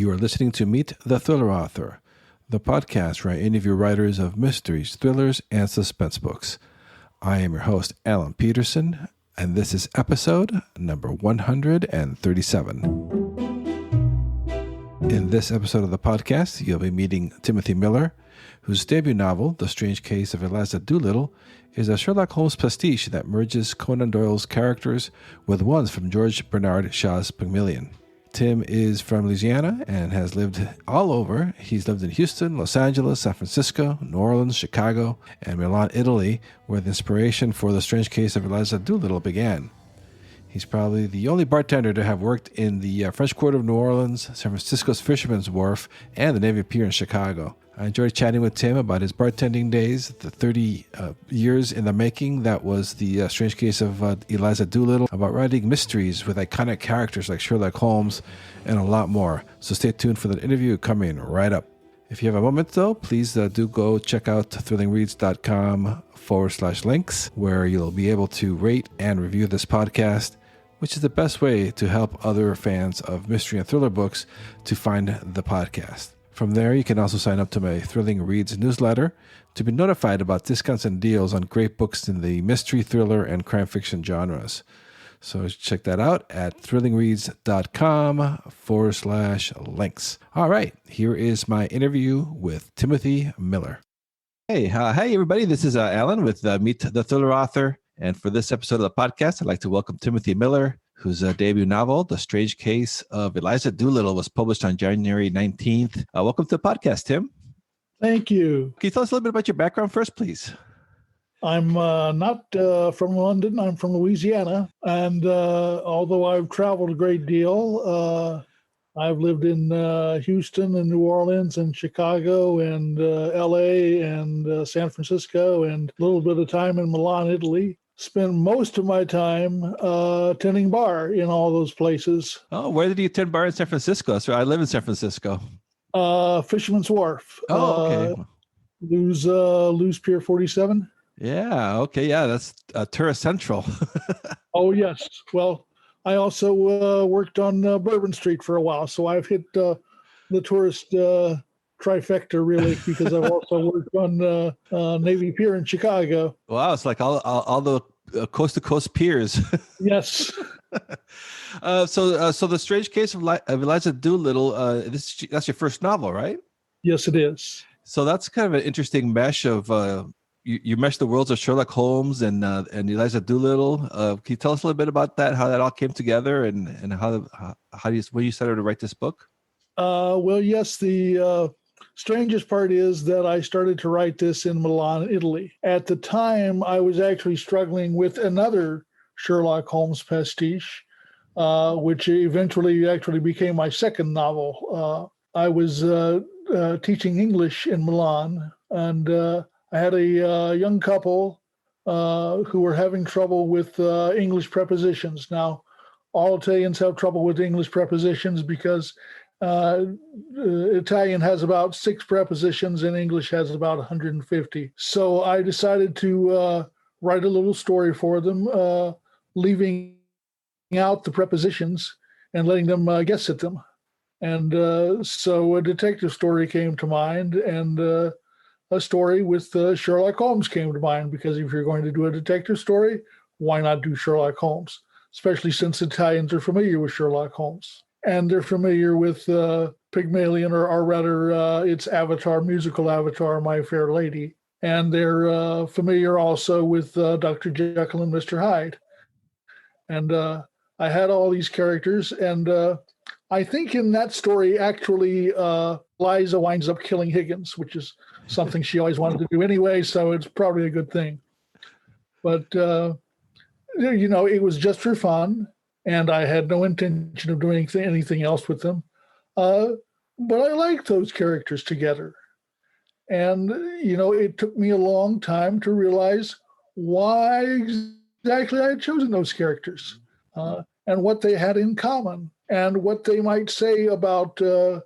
You are listening to Meet the Thriller Author, the podcast where I interview writers of mysteries, thrillers, and suspense books. I am your host, Alan Peterson, and this is episode number 137. In this episode of the podcast, you'll be meeting Timothy Miller, whose debut novel, The Strange Case of Eliza Doolittle, is a Sherlock Holmes pastiche that merges Conan Doyle's characters with ones from George Bernard Shaw's Pygmalion. Tim is from Louisiana and has lived all over. He's lived in Houston, Los Angeles, San Francisco, New Orleans, Chicago, and Milan, Italy, where the inspiration for The Strange Case of Eliza Doolittle began. He's probably the only bartender to have worked in the French Quarter of New Orleans, San Francisco's Fisherman's Wharf, and the Navy Pier in Chicago. I enjoyed chatting with Tim about his bartending days, the 30 years in the making that was The Strange Case of Eliza Doolittle, about writing mysteries with iconic characters like Sherlock Holmes, and a lot more. So stay tuned for that interview coming right up. If you have a moment, though, please do go check out thrillingreads.com/links, where you'll be able to rate and review this podcast, which is the best way to help other fans of mystery and thriller books to find the podcast. From there, you can also sign up to my Thrilling Reads newsletter to be notified about discounts and deals on great books in the mystery, thriller, and crime fiction genres. So check that out at thrillingreads.com/links. All right, here is my interview with Timothy Miller. Hey, everybody. This is Alan with Meet the Thriller Author. And for this episode of the podcast, I'd like to welcome Timothy Miller, whose debut novel, The Strange Case of Eliza Doolittle, was published on January 19th. Welcome to the podcast, Tim. Thank you. Can you tell us a little bit about your background first, please? I'm not from London. I'm from Louisiana. And although I've traveled a great deal, I've lived in Houston and New Orleans and Chicago and LA and San Francisco and a little bit of time in Milan, Italy. Spent most of my time tending bar in all those places. Oh, where did you tend bar in San Francisco? So I live in San Francisco. Fisherman's Wharf. Oh, okay. Louis Pier 47. Yeah, okay. Yeah, that's Tourist Central. Oh, yes. Well, I also worked on Bourbon Street for a while, so I've hit the tourist trifecta, really, because I've also worked on Navy Pier in Chicago. Wow, it's like all the coast-to-coast piers. Yes. So The Strange Case of Eliza Doolittle, that's your first novel, right? Yes, it is. So that's kind of an interesting mesh of you mesh the worlds of Sherlock Holmes and Eliza Doolittle. Can you tell us a little bit about that, how that all came together, and when you started to write this book? Well, yes, the strangest part is that I started to write this in Milan, Italy. At the time, I was actually struggling with another Sherlock Holmes pastiche, which eventually actually became my second novel. I was teaching English in Milan, and I had a young couple who were having trouble with English prepositions. Now, all Italians have trouble with English prepositions because Italian has about 6 prepositions and English has about 150. So I decided to write a little story for them, leaving out the prepositions and letting them guess at them. And so a detective story came to mind, and a story with Sherlock Holmes came to mind, because if you're going to do a detective story, why not do Sherlock Holmes, especially since Italians are familiar with Sherlock Holmes. And they're familiar with Pygmalion, or rather its avatar, musical avatar, My Fair Lady. And they're familiar also with Dr. Jekyll and Mr. Hyde. And I had all these characters, and I think in that story, actually, Eliza winds up killing Higgins, which is something she always wanted to do anyway, so it's probably a good thing. But, it was just for fun, and I had no intention of doing anything else with them. But I liked those characters together. And, it took me a long time to realize why exactly I had chosen those characters, and what they had in common, and what they might say about the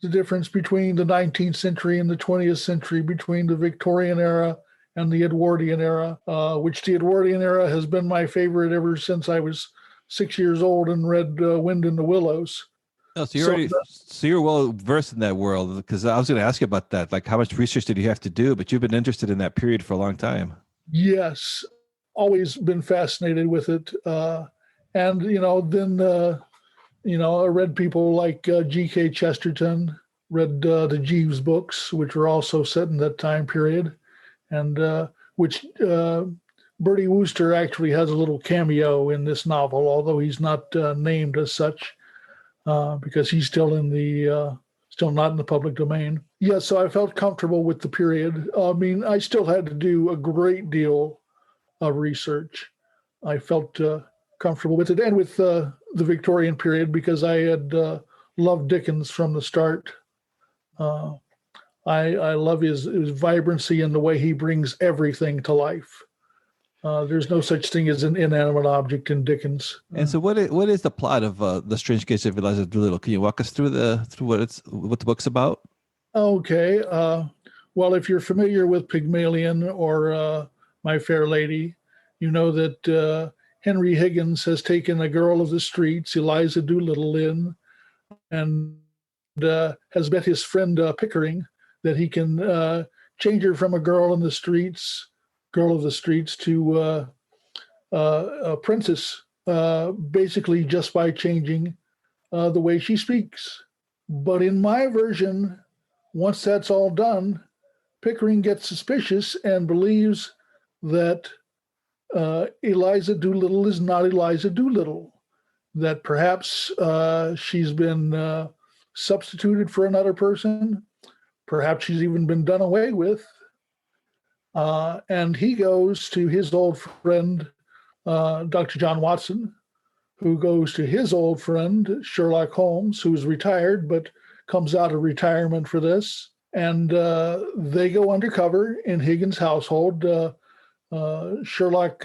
difference between the 19th century and the 20th century, between the Victorian era and the Edwardian era, which the Edwardian era has been my favorite ever since I was 6 years old and read Wind in the Willows. Oh, so So you're well versed in that world, because I was going to ask you about that. Like, how much research did you have to do? But you've been interested in that period for a long time. yes, always been fascinated with it. And then I read people like G.K. Chesterton, read the Jeeves books, which were also set in that time period, and which Bertie Wooster actually has a little cameo in this novel, although he's not named as such because he's still not in the public domain. Yeah, so I felt comfortable with the period. I mean, I still had to do a great deal of research. I felt comfortable with it and with the Victorian period because I had loved Dickens from the start. Uh, I love his vibrancy and the way he brings everything to life. There's no such thing as an inanimate object in Dickens. And so, what is the plot of the Strange Case of Eliza Doolittle? Can you walk us through what the book's about? Okay. Well, if you're familiar with Pygmalion or My Fair Lady, you know that Henry Higgins has taken a girl of the streets, Eliza Doolittle, in and has bet his friend Pickering that he can change her from a girl of the streets to a princess, basically just by changing the way she speaks. But in my version, once that's all done, Pickering gets suspicious and believes that Eliza Doolittle is not Eliza Doolittle, that perhaps she's been substituted for another person, perhaps she's even been done away with. And he goes to his old friend, Dr. John Watson, who goes to his old friend, Sherlock Holmes, who's retired but comes out of retirement for this. And they go undercover in Higgins' household. Sherlock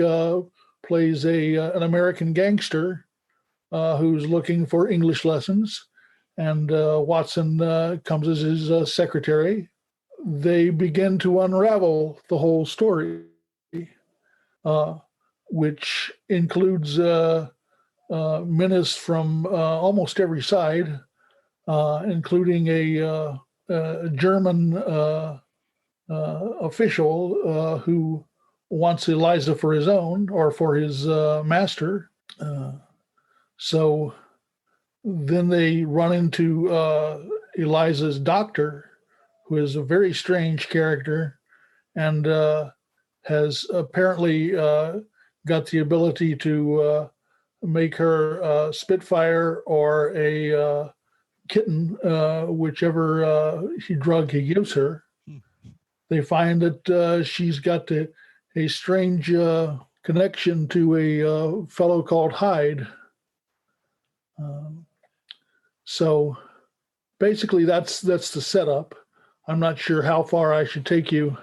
plays an American gangster who's looking for English lessons, and Watson comes as his secretary. They begin to unravel the whole story, which includes menace from almost every side, including a German official who wants Eliza for his own or for his master. So then they run into Eliza's doctor, who is a very strange character and has apparently got the ability to make her a Spitfire or a kitten, whichever drug he gives her. They find that she's got a strange connection to a fellow called Hyde. So basically, that's the setup. I'm not sure how far I should take you.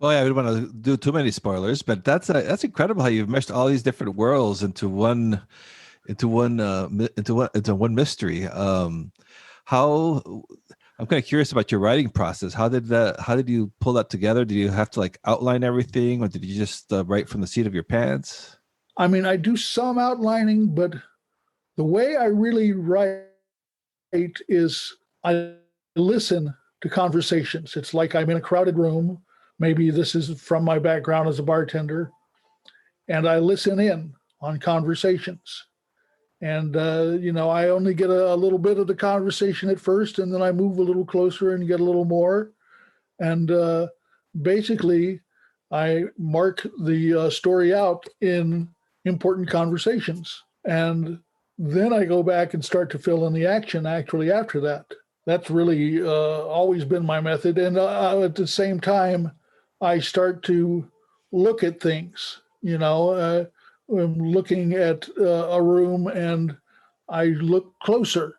Well, yeah, I don't want to do too many spoilers, but that's incredible how you've meshed all these different worlds into one mystery. How I'm kind of curious about your writing process. How did you pull that together? Did you have to like outline everything, or did you just write from the seat of your pants? I mean, I do some outlining, but the way I really write is I listen to conversations. It's like I'm in a crowded room. Maybe this is from my background as a bartender, and I listen in on conversations. And, I only get a little bit of the conversation at first, and then I move a little closer and get a little more. And basically, I mark the story out in important conversations. And then I go back and start to fill in the action actually after that. That's really always been my method. And at the same time, I start to look at things, I'm looking at a room and I look closer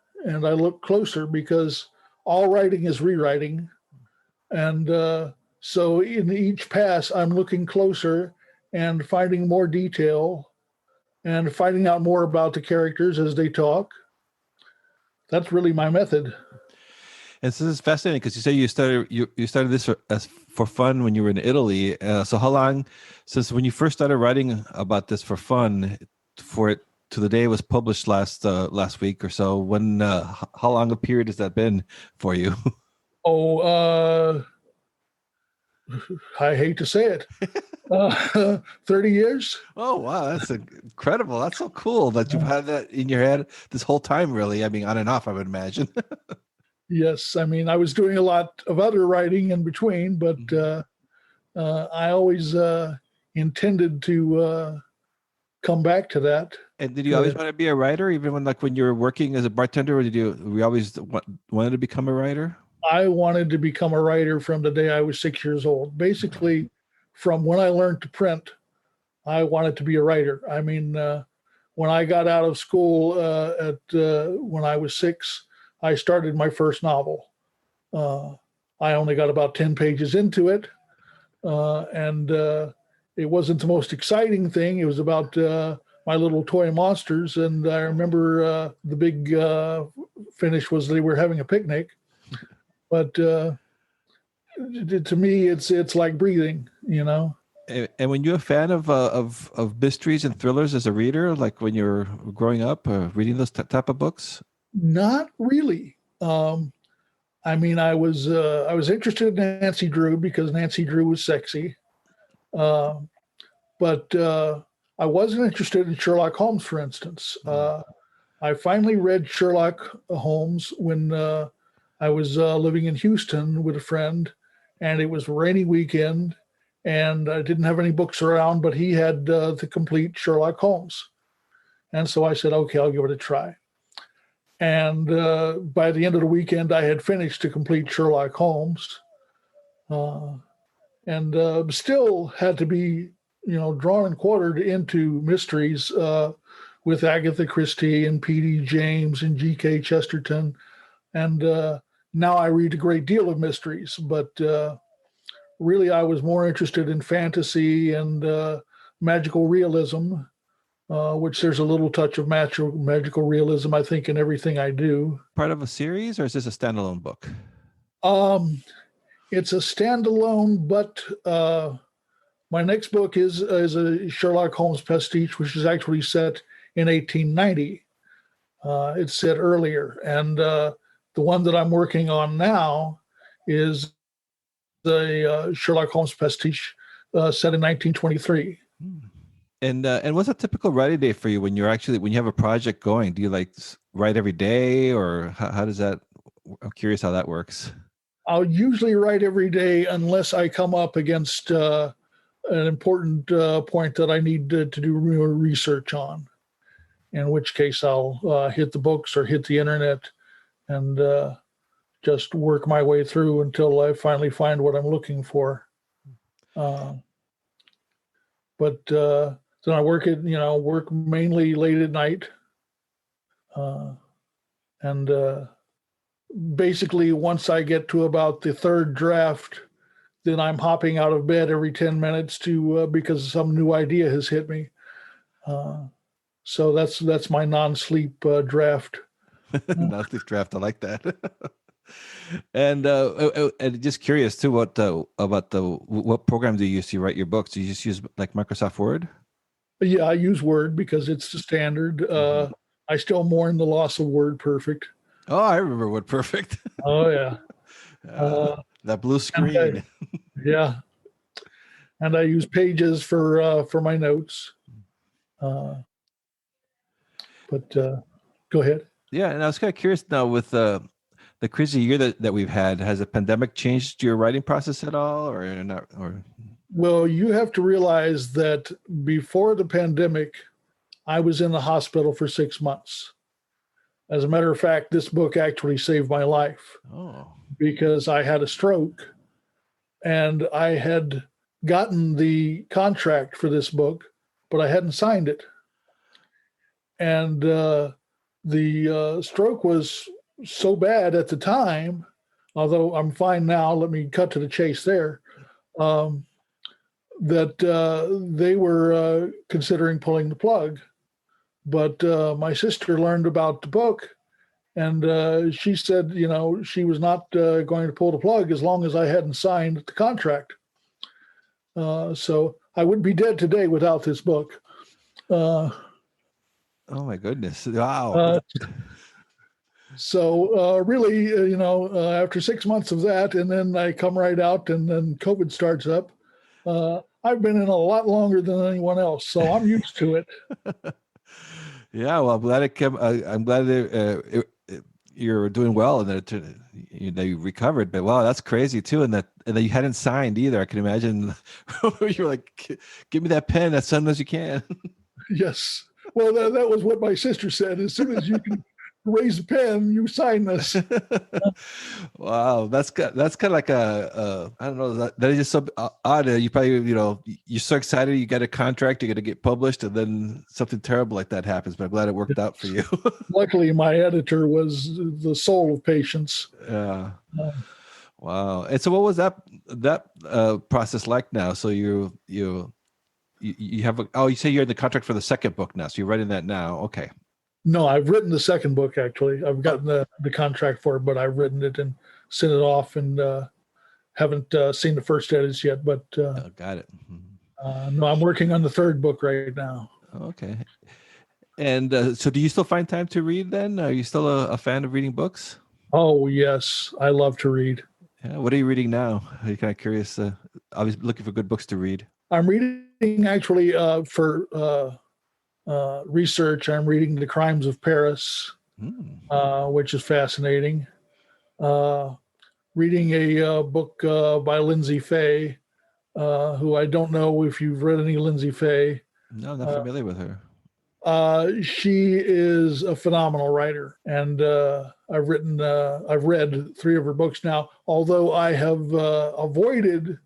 because all writing is rewriting. And so in each pass, I'm looking closer and finding more detail and finding out more about the characters as they talk. That's really my method. And so this is fascinating because you say you started this for fun when you were in Italy. So how long since when you first started writing about this for fun, for it to the day it was published last week or so. When how long a period has that been for you? Oh, I hate to say it, 30 years. Oh wow, that's incredible. That's so cool that you've had that in your head this whole time. Really, I mean, on and off, I would imagine. Yes, I mean, I was doing a lot of other writing in between, but I always intended to come back to that. And did you always want to be a writer, even when you were working as a bartender, or we always wanted to become a writer? I wanted to become a writer from the day I was 6 years old. Basically, from when I learned to print, I wanted to be a writer. I mean, when I got out of school when I was 6, I started my first novel. I only got about 10 pages into it, and it wasn't the most exciting thing. It was about my little toy monsters, and I remember the big finish was they were having a picnic. But to me, it's like breathing, you know. And when you're a fan of mysteries and thrillers as a reader, like when you're growing up, reading those type of books? Not really. I mean, I was interested in Nancy Drew because Nancy Drew was sexy, but I wasn't interested in Sherlock Holmes, for instance. I finally read Sherlock Holmes when I was living in Houston with a friend, and it was a rainy weekend, and I didn't have any books around, but he had the complete Sherlock Holmes. And so I said, okay, I'll give it a try. And by the end of the weekend, I had finished the complete Sherlock Holmes, and still had to be, drawn and quartered into mysteries with Agatha Christie and P.D. James and G.K. Chesterton. And now I read a great deal of mysteries, but really I was more interested in fantasy and magical realism, which there's a little touch of magical realism, I think, in everything I do. Part of a series, or is this a standalone book? It's a standalone, but my next book is a Sherlock Holmes pastiche, which is actually set in 1890. It's set earlier, and the one that I'm working on now is the Sherlock Holmes pastiche set in 1923. And what's a typical writing day for you when you have a project going? Do you write every day, or how does that? I'm curious how that works. I'll usually write every day unless I come up against an important point that I need to do research on, in which case I'll hit the books or hit the internet and just work my way through until I finally find what I'm looking for. But then I work mainly late at night. And basically once I get to about the third draft, then I'm hopping out of bed every 10 minutes because some new idea has hit me. So that's my non-sleep draft. Non-sleep draft. I like that. And just curious too, what program do you use to write your books? Do you just use like Microsoft Word? Yeah, I use Word because it's the standard. I still mourn the loss of WordPerfect. Oh, I remember WordPerfect. Oh yeah, that blue screen. Yeah, and I use Pages for my notes. But go ahead. Yeah, and I was kind of curious now with the crazy year that we've had. Has the pandemic changed your writing process at all, or not? Or well, you have to realize that before the pandemic, I was in the hospital for 6 months. As a matter of fact, this book actually saved my life. Oh. Because I had a stroke, and I had gotten the contract for this book, but I hadn't signed it. And the stroke was so bad at the time, although I'm fine now, let me cut to the chase there, that they were considering pulling the plug. But my sister learned about the book, and she said, she was not going to pull the plug as long as I hadn't signed the contract. So I would be dead today without this book. Oh my goodness! Wow. Uh, really, after 6 months of that, and then I come right out, and then COVID starts up. I've been in a lot longer than anyone else, so I'm used to it. Yeah, well, I'm glad it came. I'm glad you're doing well and that you recovered. But wow, that's crazy too, and that you hadn't signed either. I can imagine you're like, "Give me that pen as soon as you can." Yes. Well, that was what my sister said. As soon as you can raise the pen, you sign this. Wow, that's kind of like I don't know, that is just so odd. You probably you're so excited you get a contract, you're going to get published, and then something terrible like that happens. But I'm glad it worked out for you. Luckily, my editor was the soul of patience. Yeah. Wow. And so, what was that process like now? So you have you say you're in the contract for the second book now, so you're writing that now. Okay. No, I've written the second book, actually. I've gotten the contract for it, but I've written it and sent it off, and haven't seen the first edits yet. But Got it. no, I'm working on the third book right now. Okay. And so do you still find time to read then? Are you still a fan of reading books? Oh, yes. I love to read. Yeah. What are you reading now? Are you kind of curious? Always looking for good books to read. I'm reading, actually, for research. I'm reading The Crimes of Paris, which is fascinating. Reading a book by Lindsay Fay, who I don't know if you've read any Lindsay Fay. No, I'm not familiar with her. She is a phenomenal writer, and I've read 3 of her books now, although I have avoided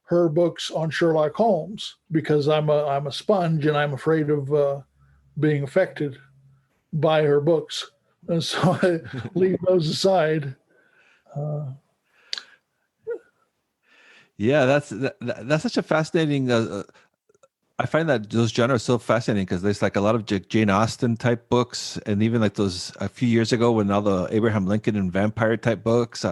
her books on Sherlock Holmes because I'm a sponge and I'm afraid of being affected by her books, and so I leave those aside. Yeah, that's such a fascinating. I find that those genres so fascinating because there's like a lot of Jane Austen type books, and even like those a few years ago when all the Abraham Lincoln and vampire type books,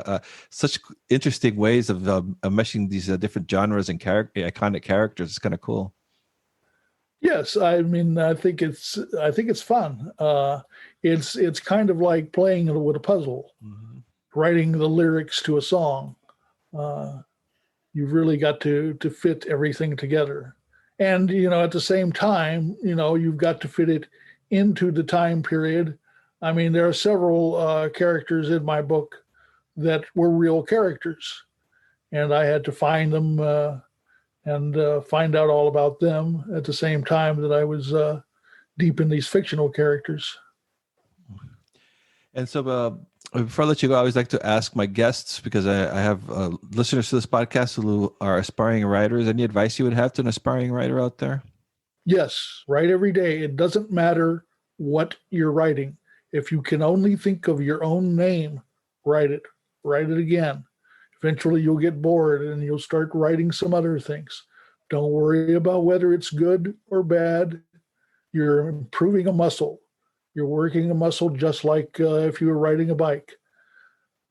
such interesting ways of meshing these different genres and iconic characters. It's kind of cool. Yes, I mean, I think it's fun. It's kind of like playing with a puzzle, writing the lyrics to a song. You've really got to fit everything together, and at the same time, you've got to fit it into the time period. I mean, there are several characters in my book that were real characters, and I had to find them. And find out all about them at the same time that I was deep in these fictional characters. And so before I let you go, I always like to ask my guests, because I have listeners to this podcast who are aspiring writers. Any advice you would have to an aspiring writer out there? Yes, write every day. It doesn't matter what you're writing. If you can only think of your own name, write it. Write it again. Eventually you'll get bored and you'll start writing some other things. Don't worry about whether it's good or bad. You're improving a muscle. You're working a muscle just like if you were riding a bike.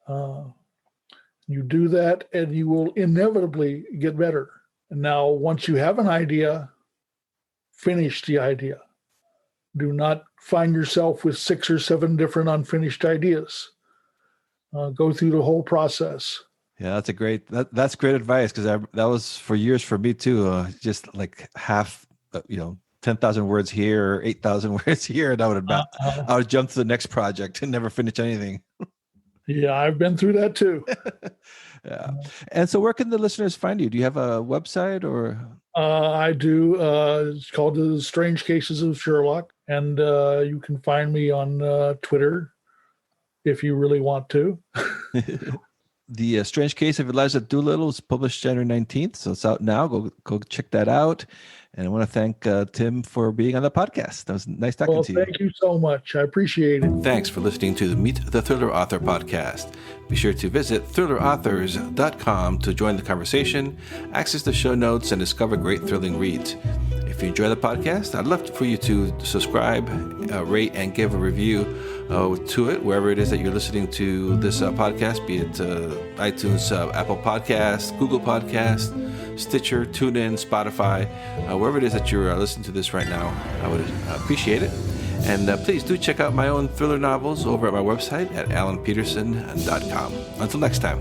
You do that and you will inevitably get better. And now, once you have an idea, finish the idea. Do not find yourself with 6 or 7 different unfinished ideas. Go through the whole process. Yeah, that's that's great advice, because that was for years for me too. Just like half, 10,000 words here or 8,000 words here, and I would jump to the next project and never finish anything. Yeah, I've been through that too. Yeah. And so, where can the listeners find you? Do you have a website or? I do. It's called The Strange Cases of Sherlock, and you can find me on Twitter if you really want to. The Strange Case of Eliza Doolittle is published January 19th, so it's out now. Go check that out. And I want to thank Tim for being on the podcast. That was nice talking to you. Thank you so much. I appreciate it. Thanks for listening to the Meet the Thriller Author podcast. Be sure to visit thrillerauthors.com to join the conversation, access the show notes, and discover great thrilling reads. If you enjoy the podcast, I'd love for you to subscribe, rate, and give a review to it, wherever it is that you're listening to this podcast, be it iTunes, Apple Podcasts, Google Podcasts, Stitcher, TuneIn, Spotify, wherever it is that you're listening to this right now. I would appreciate it. And please do check out my own thriller novels over at my website at alanpeterson.com. Until next time.